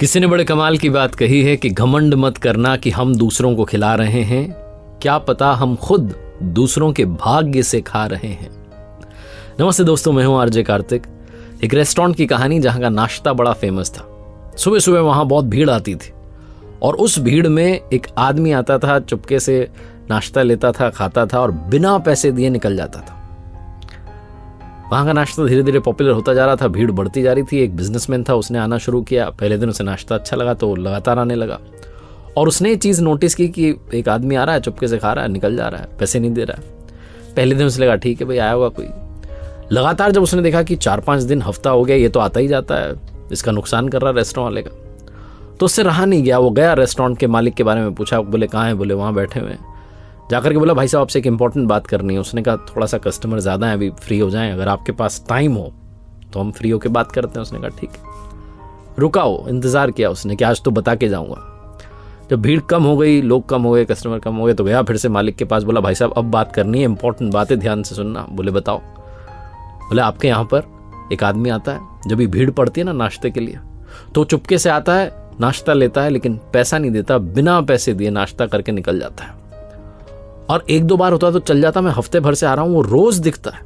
किसी ने बड़े कमाल की बात कही है कि घमंड मत करना कि हम दूसरों को खिला रहे हैं, क्या पता हम खुद दूसरों के भाग्य से खा रहे हैं। नमस्ते दोस्तों, मैं हूं आरजे कार्तिक। एक रेस्टोरेंट की कहानी जहां का नाश्ता बड़ा फेमस था। सुबह सुबह वहां बहुत भीड़ आती थी और उस भीड़ में एक आदमी आता था, चुपके से नाश्ता लेता था, खाता था और बिना पैसे दिए निकल जाता था। वहाँ का नाश्ता धीरे धीरे पॉपुलर होता जा रहा था, भीड़ बढ़ती जा रही थी। एक बिजनेसमैन था, उसने आना शुरू किया। पहले दिन उसे नाश्ता अच्छा लगा तो लगातार आने लगा और उसने ये चीज़ नोटिस की कि एक आदमी आ रहा है, चुपके से खा रहा है, निकल जा रहा है, पैसे नहीं दे रहा है। पहले दिन उसे लगा ठीक है भाई, आया होगा कोई। लगातार जब उसने देखा कि 4-5 दिन, हफ्ता हो गया, ये तो आता ही जाता है, इसका नुकसान कर रहा है रेस्टोरेंट वाले का, तो उससे रहा नहीं गया। वो गया रेस्टोरेंट के मालिक के बारे में पूछा। बोले कहाँ है? बोले वहाँ बैठे हुए हैं। जाकर के बोला भाई साहब आपसे एक इंपॉर्टेंट बात करनी है। उसने कहा थोड़ा सा कस्टमर ज़्यादा है, अभी फ्री हो जाएं, अगर आपके पास टाइम हो तो हम फ्री होकर बात करते हैं। उसने कहा ठीक है। रुका हो, इंतज़ार किया उसने कि आज तो बता के जाऊँगा। जब भीड़ कम हो गई, लोग कम हो गए, कस्टमर कम हो गए, तो गया फिर से मालिक के पास। बोला भाई साहब अब बात करनी है, इंपॉर्टेंट बात है, ध्यान से सुनना। बोले बताओ। बोले आपके यहाँ पर एक आदमी आता है, जब भी भीड़ पड़ती है ना नाश्ते के लिए, तो चुपके से आता है, नाश्ता लेता है, लेकिन पैसा नहीं देता, बिना पैसे दिए नाश्ता करके निकल जाता है। और 1-2 बार होता तो चल जाता, मैं हफ्ते भर से आ रहा हूं, वो रोज दिखता है,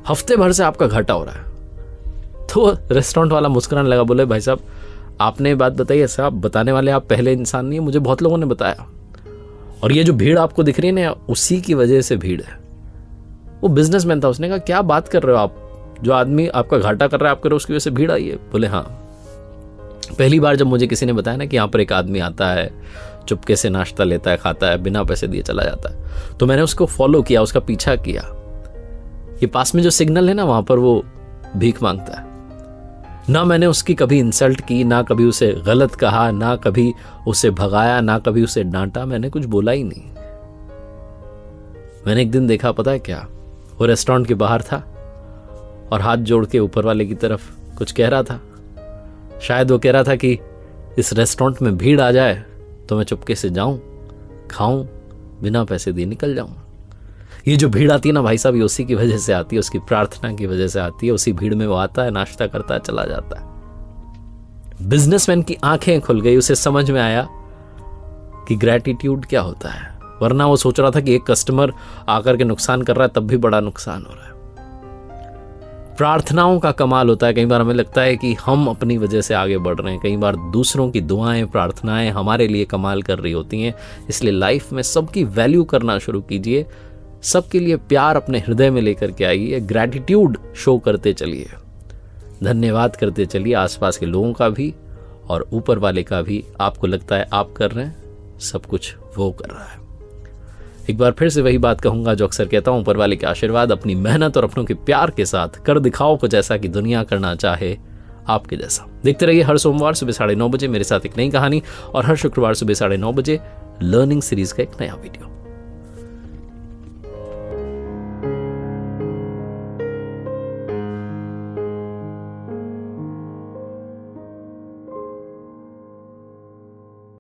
हफ्ते भर से आपका घाटा हो रहा है। तो रेस्टोरेंट वाला मुस्कुराने लगा। बोले भाई साहब आपने बात बताई है, साहब बताने वाले आप पहले इंसान नहीं है, मुझे बहुत लोगों ने बताया, और ये जो भीड़ आपको दिख रही है ना, उसी की वजह से भीड़ है। वो बिजनेसमैन था, उसने कहा क्या बात कर रहे हो आप, जो आदमी आपका घाटा कर रहा है, आप कर रहे हो, उसकी वजह से भीड़ आई है। बोले हाँ, पहली बार जब मुझे किसी ने बताया ना कि यहाँ पर एक आदमी आता है, चुपके से नाश्ता लेता है, खाता है, बिना पैसे दिए चला जाता है, तो मैंने उसको फॉलो किया, उसका पीछा किया। ये पास में जो सिग्नल है ना, वहां पर वो भीख मांगता है। ना मैंने उसकी कभी इंसल्ट की, ना कभी उसे गलत कहा, ना कभी उसे भगाया, ना कभी उसे डांटा, मैंने कुछ बोला ही नहीं। मैंने एक दिन देखा, पता है क्या, वो रेस्टोरेंट के बाहर था और हाथ जोड़ के ऊपर वाले की तरफ कुछ कह रहा था। शायद वो कह रहा था कि इस रेस्टोरेंट में भीड़ आ जाए तो मैं चुपके से जाऊं, खाऊं, बिना पैसे दिए निकल जाऊं। ये जो भीड़ आती है ना भाई साहब, ये उसी की वजह से आती है, उसकी प्रार्थना की वजह से आती है। उसी भीड़ में वो आता है, नाश्ता करता है, चला जाता है। बिजनेसमैन की आंखें खुल गई, उसे समझ में आया कि ग्रैटिट्यूड क्या होता है। वरना वो सोच रहा था कि एक कस्टमर आकर के नुकसान कर रहा है, तब भी बड़ा नुकसान हो रहा है। प्रार्थनाओं का कमाल होता है। कई बार हमें लगता है कि हम अपनी वजह से आगे बढ़ रहे हैं, कई बार दूसरों की दुआएं, प्रार्थनाएं हमारे लिए कमाल कर रही होती हैं। इसलिए लाइफ में सबकी वैल्यू करना शुरू कीजिए, सबके लिए प्यार अपने हृदय में लेकर के आइए, ग्रैटिट्यूड शो करते चलिए, धन्यवाद करते चलिए, आसपास के लोगों का भी और ऊपर वाले का भी। आपको लगता है आप कर रहे हैं, सब कुछ वो कर रहा है। एक बार फिर से वही बात कहूंगा जो अक्सर कहता हूं, ऊपर वाले के आशीर्वाद, अपनी मेहनत और अपनों के प्यार के साथ कर दिखाओ कुछ ऐसा कि दुनिया करना चाहे आपके जैसा। देखते रहिए हर सोमवार सुबह 9:30 बजे मेरे साथ एक नई कहानी, और हर शुक्रवार सुबह 9:30 बजे लर्निंग सीरीज का एक नया वीडियो।